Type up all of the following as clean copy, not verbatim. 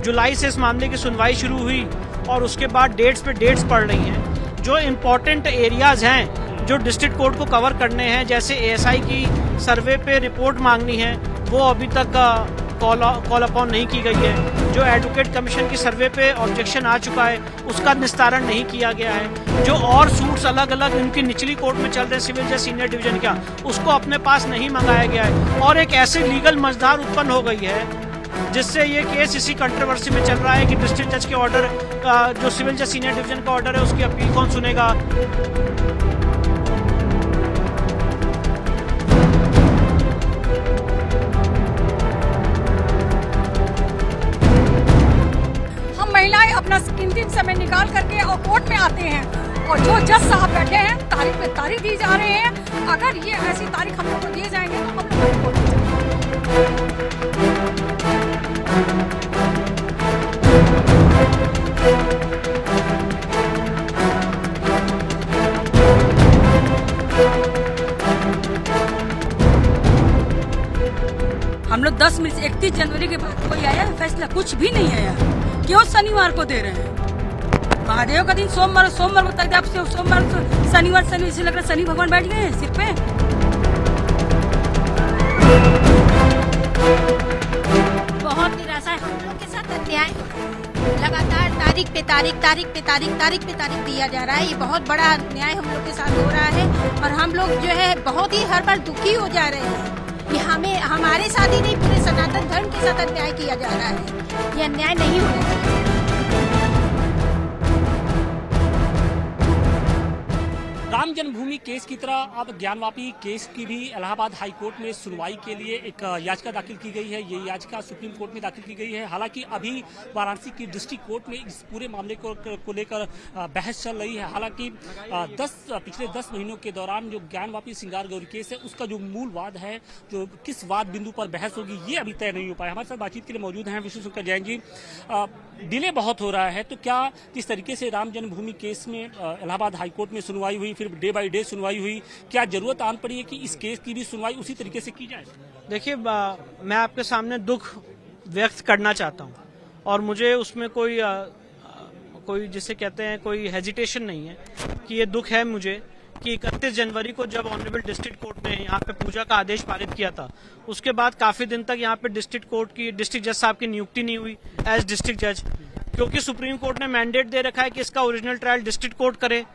जुलाई से इस मामले की सुनवाई शुरू हुई और उसके बाद डेट्स पे डेट्स पड़ रही हैं। जो इम्पोर्टेंट एरियाज हैं जो डिस्ट्रिक्ट कोर्ट को कवर करने हैं, जैसे एएसआई की सर्वे पे रिपोर्ट मांगनी है, वो अभी तक कॉल अपॉन नहीं की गई है। जो एडवोकेट कमीशन की सर्वे पे ऑब्जेक्शन आ चुका है, उसका निस्तारण नहीं किया गया है। जो और सूट्स अलग अलग इनकी निचली कोर्ट में चल रहे हैं, सिविल जज सीनियर डिवीजन का, उसको अपने पास नहीं मंगाया गया है। और एक ऐसी लीगल मझधार उत्पन्न हो गई है जिससे ये केस इसी कंट्रोवर्सी में चल रहा है कि डिस्ट्रिक्ट जज के ऑर्डर, जो सिविल जज सीनियर डिवीजन का ऑर्डर है, उसकी अपील कौन सुनेगा। महिलाएं अपना कीमती समय निकाल करके और कोर्ट में आते हैं और जो जज साहब बैठे हैं तारीख पे तारीख दी जा रहे हैं। अगर ये ऐसी तारीख हम लोग को दिए जाएंगे तो हम लोग कोर्ट में हम लोग 10 मिनट 31 जनवरी के बाद कोई आया फैसला कुछ भी नहीं आया। क्यों शनिवार को दे रहे हैं? महादेव का दिन सोमवार को तक आप सोमवार शनिवार से लग रहा है शनि भगवान बैठ गए हैं सिर पे। बहुत निराशा है। हम लोग के साथ अन्याय लगातार तारीख पे तारीख दिया जा रहा है। ये बहुत बड़ा अन्याय हम लोग के साथ हो रहा है और हम लोग जो है बहुत ही हर बार दुखी हो जा रहे हैं। ये हमारे साथ ही नहीं, पूरे सनातन धर्म के साथ अन्याय किया जा रहा है। ये अन्याय नहीं होना चाहिए। राम जन्मभूमि केस की तरह अब ज्ञानवापी केस की भी इलाहाबाद हाई कोर्ट में सुनवाई के लिए एक याचिका दाखिल की गई है। ये याचिका सुप्रीम कोर्ट में दाखिल की गई है। हालांकि अभी वाराणसी की डिस्ट्रिक्ट कोर्ट में इस पूरे मामले को लेकर बहस चल रही है। हालांकि पिछले 10 महीनों के दौरान जो ज्ञानवापी सिंगार गौरी केस है, उसका जो मूल वाद है, जो किस वाद बिंदु पर बहस होगी, ये अभी तय नहीं हो पाया। हमारे साथ बातचीत के लिए मौजूद हैं विष्णु शंकर जैन जी। डिले बहुत हो रहा है, तो क्या किस तरीके से राम जन्मभूमि केस में इलाहाबाद हाई कोर्ट में सुनवाई हुई, फिर डे बाय डे सुनवाई हुई, क्या जरूरत आन पड़ी है कि इस केस की भी सुनवाई उसी तरीके से की जाए? देखिए, मैं आपके सामने दुख व्यक्त करना चाहता हूं और मुझे उसमें कोई जिसे कहते हैं कोई हेजिटेशन नहीं है कि ये दुख है मुझे कि 31 जनवरी को जब ऑनरेबल डिस्ट्रिक्ट कोर्ट ने यहाँ पे पूजा का आदेश पारित किया था, उसके बाद काफी दिन तक यहाँ पे डिस्ट्रिक्ट जज साहब की नियुक्ति नहीं हुई एज डिस्ट्रिक्ट जज, क्योंकि सुप्रीम कोर्ट ने मैंडेट दे रखा है कि इसका ओरिजिनल ट्रायल डिस्ट्रिक्ट कोर्ट करे।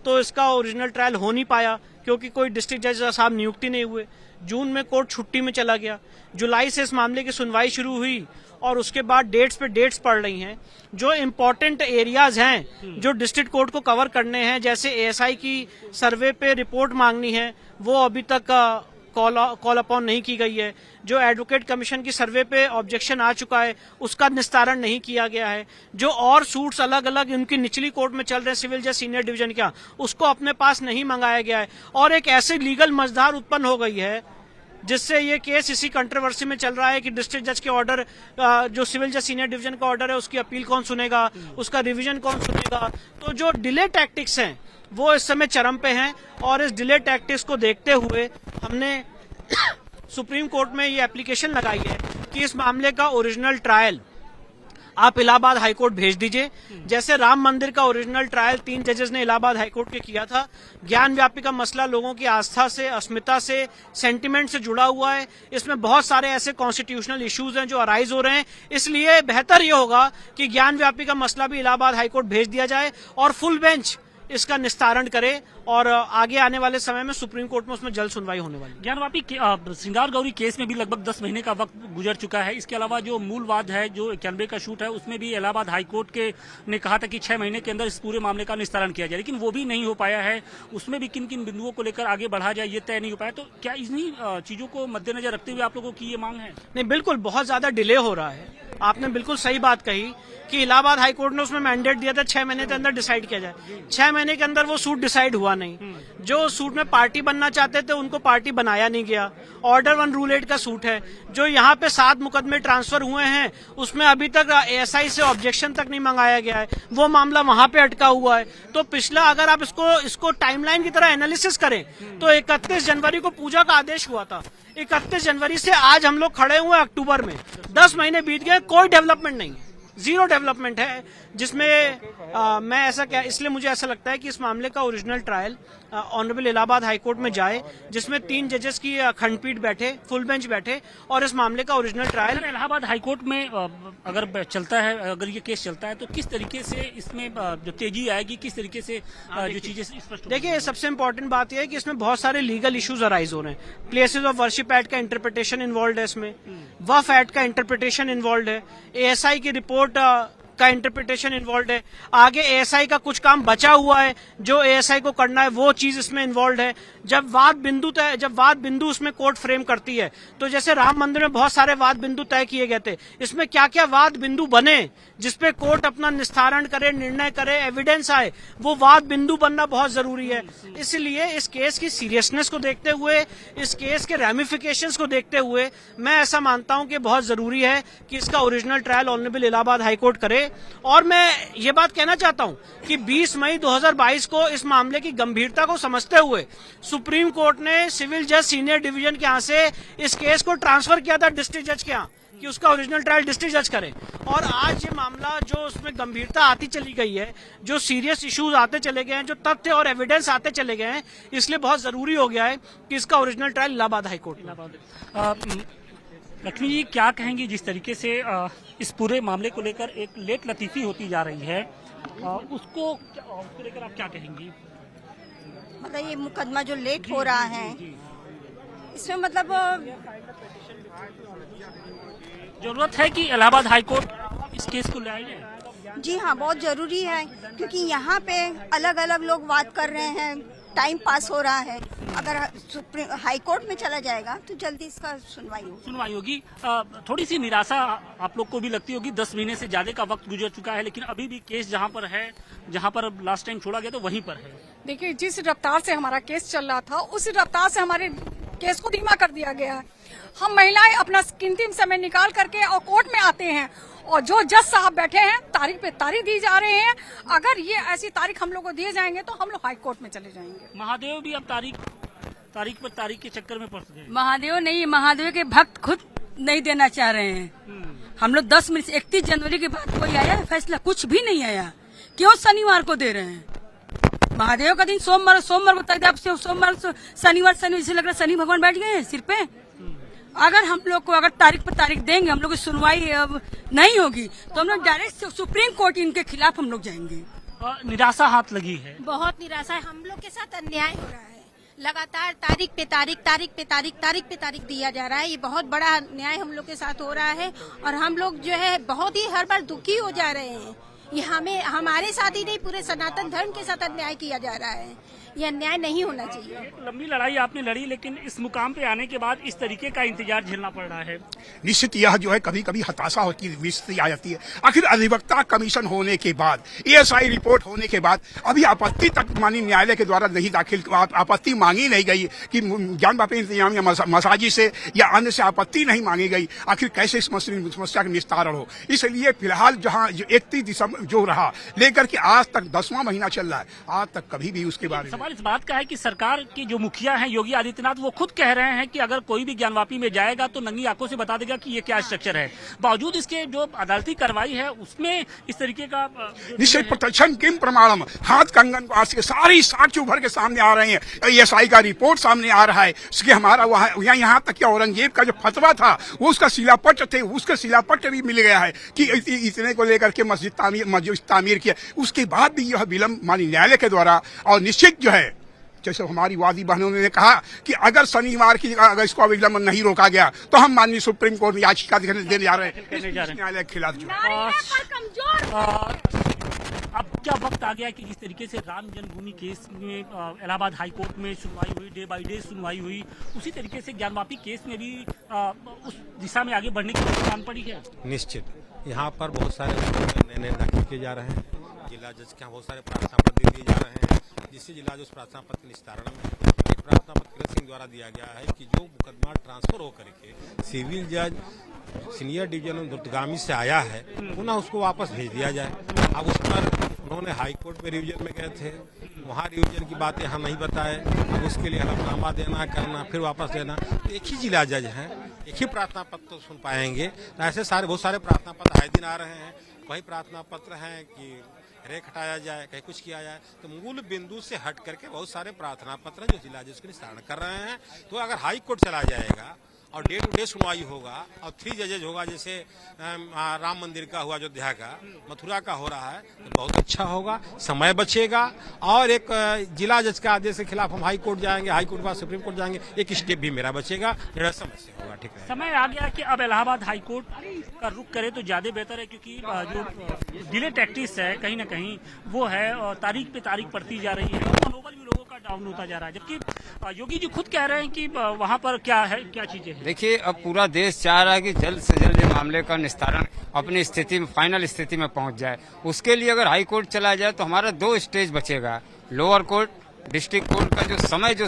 तो इसका ओरिजिनल ट्रायल हो नहीं पाया क्योंकि कोई डिस्ट्रिक्ट जज साहब नियुक्ति नहीं हुए। जून में कोर्ट छुट्टी में चला गया। जुलाई से इस मामले की सुनवाई शुरू हुई और उसके बाद डेट्स पे डेट्स पड़ रही हैं। जो इम्पोर्टेंट एरियाज हैं जो डिस्ट्रिक्ट कोर्ट को कवर करने हैं, जैसे एएसआई की सर्वे पे रिपोर्ट मांगनी है, वो अभी तक कॉल अपॉन नहीं की गई है। जो एडवोकेट कमीशन की सर्वे पे ऑब्जेक्शन आ चुका है, उसका निस्तारण नहीं किया गया है। जो और सूट्स अलग अलग इनकी निचली कोर्ट में चल रहे हैं, सिविल जज सीनियर डिवीजन का, उसको अपने पास नहीं मंगाया गया है। और एक ऐसी लीगल मझधार उत्पन्न हो गई है जिससे ये केस इसी कंट्रोवर्सी में चल रहा है कि डिस्ट्रिक्ट जज के ऑर्डर, जो सिविल जज सीनियर डिवीजन का ऑर्डर है, उसकी अपील कौन सुनेगा, उसका रिवीजन कौन सुनेगा। तो जो डिले टैक्टिक्स हैं वो इस समय चरम पे हैं और इस डिले टैक्टिक्स को देखते हुए हमने सुप्रीम कोर्ट में ये एप्लीकेशन लगाई है कि इस मामले का ओरिजिनल ट्रायल आप इलाहाबाद हाईकोर्ट भेज दीजिए। जैसे राम मंदिर का ओरिजिनल ट्रायल 3 जजेस ने इलाहाबाद हाईकोर्ट के किया था। ज्ञान व्यापी का मसला लोगों की आस्था से, अस्मिता से, सेंटिमेंट से जुड़ा हुआ है। इसमें बहुत सारे ऐसे कॉन्स्टिट्यूशनल इश्यूज हैं जो अराइज हो रहे हैं। इसलिए बेहतर ये होगा कि ज्ञान व्यापी का मसला भी इलाहाबाद हाईकोर्ट भेज दिया जाए और फुल बेंच इसका निस्तारण करे और आगे आने वाले समय में सुप्रीम कोर्ट में उसमें जल्द सुनवाई होने वाली है। ज्ञानवापी सिंगार गौरी केस में भी लगभग 10 महीने का वक्त गुजर चुका है। इसके अलावा जो मूल वाद है, जो 91 का शूट है, उसमें भी इलाहाबाद हाईकोर्ट के ने कहा था कि 6 महीने के अंदर इस पूरे मामले का निस्तारण किया जाए, लेकिन वो भी नहीं हो पाया है। उसमें भी किन किन बिंदुओं को लेकर आगे बढ़ा जाए ये तय नहीं हो पाया। तो क्या इन्हीं चीजों को मद्देनजर रखते हुए आप लोगों की ये मांग है? नहीं, बिल्कुल बहुत ज्यादा डिले हो रहा है। आपने बिल्कुल सही बात कही कि इलाहाबाद हाईकोर्ट ने उसमें मैंडेट दिया था 6 महीने के अंदर डिसाइड किया जाए। 6 महीने के अंदर वो सूट डिसाइड हुआ नहीं। जो सूट में पार्टी बनना चाहते थे उनको पार्टी बनाया नहीं गया। ऑर्डर 1 रूल 8 का सूट है। जो यहाँ पे 7 मुकदमे ट्रांसफर हुए हैं उसमें अभी तक एएसआई से ऑब्जेक्शन तक नहीं मंगाया गया है। वो मामला वहां पे अटका हुआ है। तो पिछला अगर आप इसको टाइमलाइन की तरह एनालिसिस करें तो 31 जनवरी को पूजा का आदेश हुआ था। 31 जनवरी से आज हम लोग खड़े हुए अक्टूबर में, 10 महीने बीत गए, कोई डेवलपमेंट नहीं है। जीरो डेवलपमेंट है, जिसमें मैं ऐसा क्या, इसलिए मुझे ऐसा लगता है कि इस मामले का original trial honourable Allahabad high court में जाए, जिसमें 3 जजेस की खंडपीठ बैठे, फुल बेंच बैठे और इस मामले का ओरिजिनल ट्रायल अगर इलाहाबाद हाईकोर्ट में अगर चलता है, अगर ये केस चलता है तो किस तरीके से इसमें जो तेजी आएगी, किस तरीके से जो चीजें स्पष्ट होंगी? देखिए, सबसे इंपॉर्टेंट बात यह है कि इसमें बहुत सारे लीगल इश्यूज अराइज हो रहे हैं। प्लेसेस ऑफ वर्शिप एक्ट का इंटरप्रिटेशन इन्वॉल्व है, इसमें वफ एक्ट का इंटरप्रिटेशन इन्वॉल्व है, एएसआई की रिपोर्ट का इंटरप्रिटेशन इन्वॉल्व है, आगे एएसआई का कुछ काम बचा हुआ है जो एएसआई को करना है, वो चीज इसमें इन्वॉल्व है। जब वाद बिंदु उसमें कोर्ट फ्रेम करती है, तो जैसे राम मंदिर में बहुत सारे वाद बिंदु तय किए गए थे, इसमें क्या क्या वाद बिंदु बने जिसपे कोर्ट अपना निस्तारण करे, निर्णय करे, एविडेंस आए, वो वाद बिंदु बनना बहुत जरूरी है। इसलिए इस केस की सीरियसनेस को देखते हुए, इस केस के रैमिफिकेशंस को देखते हुए, मैं ऐसा मानता हूं कि बहुत जरूरी है कि इसका original trial honourable Allahabad high court करे। और मैं ये बात कहना चाहता हूं कि 20 मई 2022 को इस मामले की गंभीरता को समझते हुए सुप्रीम कोर्ट ने सिविल जज सीनियर डिवीजन के यहां से इस केस को ट्रांसफर किया था डिस्ट्रिक्ट जज के यहां कि उसका ओरिजिनल ट्रायल डिस्ट्रिक्ट जज करे। और आज ये मामला जो उसमें गंभीरता आती चली गई है, जो सीरियस इश्यूज आते चले गए हैं, जो तथ्य और एविडेंस आते चले गए हैं, इसलिए बहुत जरूरी हो गया है कि इसका ओरिजिनल ट्रायल इलाहाबाद हाईकोर्ट में। लक्ष्मी जी, क्या कहेंगी जिस तरीके से इस पूरे मामले को लेकर एक लेट लतीफी होती जा रही है, उसको लेकर आप क्या कहेंगी? मतलब ये मुकदमा जो लेट हो रहा है, इसमें मतलब जरूरत है कि इलाहाबाद हाईकोर्ट इस केस को लाए जाए। जी हाँ, बहुत जरूरी है, क्योंकि यहाँ पे अलग अलग लोग बात कर रहे हैं, टाइम पास हो रहा है। अगर सुप्रीम हाई कोर्ट में चला जाएगा तो जल्दी इसका सुनवाई होगी। थोड़ी सी निराशा आप लोग को भी लगती होगी, 10 महीने से ज्यादा का वक्त गुजर चुका है, लेकिन अभी भी केस जहाँ पर है, जहाँ पर लास्ट टाइम छोड़ा गया तो वहीं पर है। देखिए, जिस रफ्तार से हमारा केस चल रहा था, उसी रफ्तार से हमारे केस को धीमा कर दिया गया है। हम महिलाएं अपना कीमती समय निकाल करके और कोर्ट में आते हैं, और जो जज साहब बैठे हैं, तारीख पे तारीख दी जा रहे हैं। अगर ये ऐसी तारीख हम लोग को दिए जाएंगे तो हम लोग हाई कोर्ट में चले जाएंगे। महादेव भी अब तारीख पर तारीख के चक्कर में पड़ गए। महादेव नहीं, महादेव के भक्त खुद नहीं देना चाह रहे हैं। हम लोग 10 मिनट 31 जनवरी के बाद कोई आया है फैसला? कुछ भी नहीं आया। क्यों शनिवार को दे रहे हैं? महादेव का दिन सोमवार को तक, अब से सोमवार शनिवार से लग रहा है शनि भगवान बैठ गए हैं सिर पे। अगर हम लोग को अगर तारीख पर तारीख देंगे, हम लोग की सुनवाई अब नहीं होगी, तो हम लोग डायरेक्ट सुप्रीम कोर्ट इनके खिलाफ हम लोग जाएंगे। निराशा हाथ लगी है, बहुत निराशा है। हम लोग के साथ अन्याय हो रहा है, लगातार तारीख पे तारीख दिया जा रहा है। ये बहुत बड़ा अन्याय हम लोग के साथ हो रहा है, और हम लोग जो है बहुत ही हर बार दुखी हो जा रहे हैं। ये हमारे साथ ही नहीं, पूरे सनातन धर्म के साथ अन्याय किया जा रहा है। ये अन्याय नहीं होना चाहिए। एक लंबी लड़ाई आपने लड़ी, लेकिन इस मुकाम पे आने के बाद इस तरीके का इंतजार झेलना पड़ रहा है। निश्चित यह जो है कभी कभी हताशा होती है, स्थिति आ जाती है। आखिर अधिवक्ता कमीशन होने के बाद, एएसआई रिपोर्ट होने के बाद अभी आपत्ति तक माननीय न्यायालय के द्वारा नहीं दाखिल, आपत्ति मांगी नहीं गई कि ज्ञानवापी इंतजाम या मसाजी से या अन्य से आपत्ति नहीं मांगी गई। आखिर कैसे इस समस्या का निस्तारण हो? इसलिए फिलहाल जहाँ 31 दिसंबर जो रहा, लेकर के आज तक 10वां महीना चल रहा है, आज तक कभी भी उसके बारे में सवाल इस बात का है कि सरकार के जो मुखिया हैं योगी आदित्यनाथ, वो खुद कह रहे हैं कि अगर कोई भी ज्ञानवापी में जाएगा तो नंगी आंखों से बता देगा कि ये क्या स्ट्रक्चर है। बावजूद इसके जो अदालती कार्रवाई है उसमें इस तरीके का निश्चित प्रत्यक्षम किम प्रमाणम, हाथ कंगन को आज के सारी साक्ष्य उभर के सामने आ रहे हैं। एएसआई का रिपोर्ट सामने आ रहा है कि हमारा वहाँ यहाँ तक कि औरंगजेब का जो फतवा था वो उसका शिलापट थे, उसका शिलापट भी मिल गया है कि इतने को लेकर के मस्जिद तामीर किया। उसके बाद भी यह विलंब माननीय न्यायालय के द्वारा, और निश्चित जो है जैसे हमारी वादी बहनों ने कहा कि अगर शनिवार की अगर इसको अविलंब नहीं रोका गया तो हम माननीय सुप्रीम कोर्ट में याचिका देने जा रहे हैं न्यायालय के खिलाफ। अब क्या वक्त आ गया कि जिस तरीके से राम जन्मभूमि केस में इलाहाबाद हाई कोर्ट में सुनवाई हुई, डे बाय डे सुनवाई हुई, उसी तरीके से ज्ञानवापी केस में भी उस दिशा में आगे बढ़ने की जरूरत पड़ी है। निश्चित यहाँ पर बहुत सारे निर्णय दाखिल किए जा रहे हैं। जिला जज के यहाँ बहुत सारे प्रार्थना पत्र दिए जा रहे हैं, जिससे जिला जज प्रार्थना पत्र निस्तारण में एक प्रार्थना पत्र किरत सिंह द्वारा दिया गया है कि जो मुकदमा ट्रांसफर होकर के सिविल जज सीनियर डिवीजन दुर्गामी से आया है, पुनः उसको वापस भेज दिया जाए। अब उस पर उन्होंने हाई कोर्ट में रिवीजन में गए थे, वहाँ रिवीजन की बात यहाँ नहीं बताए। अब उसके लिए हलफनामा देना करना, फिर वापस देना। एक ही जिला जज हैं, एक ही प्रार्थना पत्र तो सुन पाएंगे। तो ऐसे सारे बहुत सारे प्रार्थना पत्र आए दिन आ रहे हैं। वही प्रार्थना पत्र हैं कि रेख हटाया जाए, कहीं कुछ किया जाए। तो मूल बिंदु से हट करके बहुत सारे प्रार्थना पत्र जो जिला जज को निस्तारण कर रहे हैं। तो अगर हाई कोर्ट चला जाएगा और डे टू डे सुनवाई होगा और 3 जजेज होगा, जैसे राम मंदिर का हुआ, अयोध्या का, मथुरा का हो रहा है, तो बहुत अच्छा होगा, समय बचेगा। और एक जिला जज के आदेश के खिलाफ हम हाई कोर्ट जाएंगे, हाई कोर्ट के बाद सुप्रीम कोर्ट जाएंगे, एक स्टेप भी मेरा बचेगा, मेरा समस्या होगा। ठीक है, समय आ गया कि अब इलाहाबाद हाई कोर्ट का रुख करे तो ज्यादा बेहतर है, क्योंकि जो डिले टैक्टिस है कहीं ना कहीं वो है, और तारीख पे तारीख पड़ती जा रही है, मनोबल भी लोगों का डाउन होता जा रहा है। जबकि योगी जी खुद कह रहे हैं कि वहाँ पर क्या है, क्या चीजें हैं। देखिए, अब पूरा देश चाह रहा है कि जल्द से जल्द ये मामले का निस्तारण अपनी स्थिति में, फाइनल स्थिति में पहुंच जाए। उसके लिए अगर हाई कोर्ट चला जाए तो हमारा 2 स्टेज बचेगा। लोअर कोर्ट, डिस्ट्रिक्ट कोर्ट का जो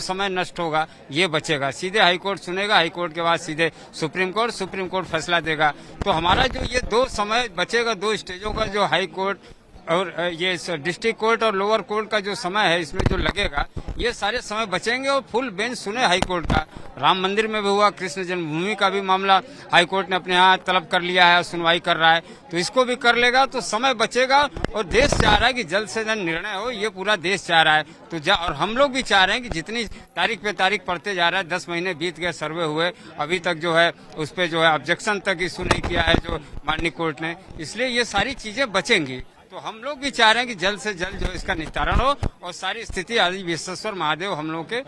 समय नष्ट होगा ये बचेगा। सीधे हाई कोर्ट सुनेगा, हाई कोर्ट के बाद सीधे सुप्रीम कोर्ट फैसला देगा। तो हमारा जो ये 2 समय बचेगा, 2 स्टेजों का, जो हाई कोर्ट और ये डिस्ट्रिक्ट कोर्ट और लोअर कोर्ट का जो समय है, इसमें जो लगेगा, ये सारे समय बचेंगे और फुल बेंच सुने हाई कोर्ट का। राम मंदिर में भी हुआ, कृष्ण जन्मभूमि का भी मामला हाई कोर्ट ने अपने यहाँ तलब कर लिया है, सुनवाई कर रहा है, तो इसको भी कर लेगा तो समय बचेगा। और देश चाह रहा है कि जल्द से जल्द निर्णय हो, ये पूरा देश चाह रहा है। तो और हम लोग भी चाह रहे हैं कि जितनी तारीख पे तारीख पड़ते जा रहा है, 10 महीने बीत गए, सर्वे हुए, अभी तक जो है उस पर जो है ऑब्जेक्शन तक इशू नहीं किया है जो माननीय कोर्ट ने, इसलिए ये सारी चीजें बचेंगी। तो हम लोग भी चाह रहे हैं कि जल्द से जल्द जो इसका निस्तारण हो और सारी स्थिति आदि विश्वेश्वर महादेव हम लोग के,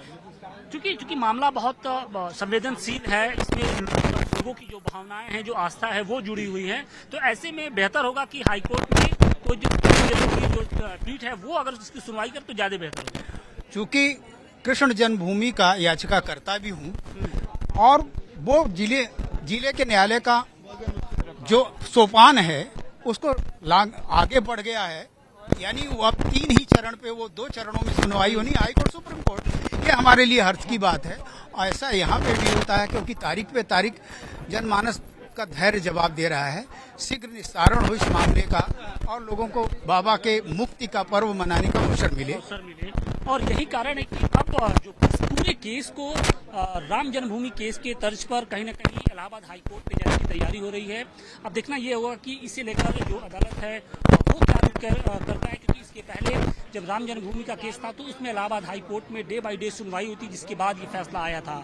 चूंकि मामला बहुत संवेदनशील है, इसमें लोगों की जो भावनाएं हैं, जो आस्था है, वो जुड़ी हुई है। तो ऐसे में बेहतर होगा कि हाई कोर्ट में कोई जो पीठ है वो अगर इसकी सुनवाई करे तो ज्यादा बेहतर होगा। चूंकि कृष्ण जन्मभूमि का याचिकाकर्ता भी हूँ और वो जिले के न्यायालय का जो सोपान है उसको आगे बढ़ गया है, यानी वो अब 3 ही चरण पे, वो 2 चरणों में सुनवाई होनी, हाई कोर्ट सुप्रीम कोर्ट। ये हमारे लिए हर्ष की बात है। और ऐसा यहाँ पे भी होता है क्योंकि तारीख पे तारीख जनमानस का धैर्य जवाब दे रहा है। शीघ्र निस्तारण हो इस मामले का और लोगों को बाबा के मुक्ति का पर्व मनाने का अवसर मिले। और यही कारण है कि अब जो पूरे केस को राम जन्मभूमि केस के तर्ज पर कहीं न कहीं इलाहाबाद हाई कोर्ट में जाने की तैयारी हो रही है। अब देखना ये होगा कि इसे लेकर जो अदालत है वो क्या रुख करता है, क्योंकि इसके पहले जब राम जन्मभूमि का केस था तो उसमें इलाहाबाद हाई कोर्ट में डे बाय डे सुनवाई हुई थी, जिसके बाद ये फैसला आया था।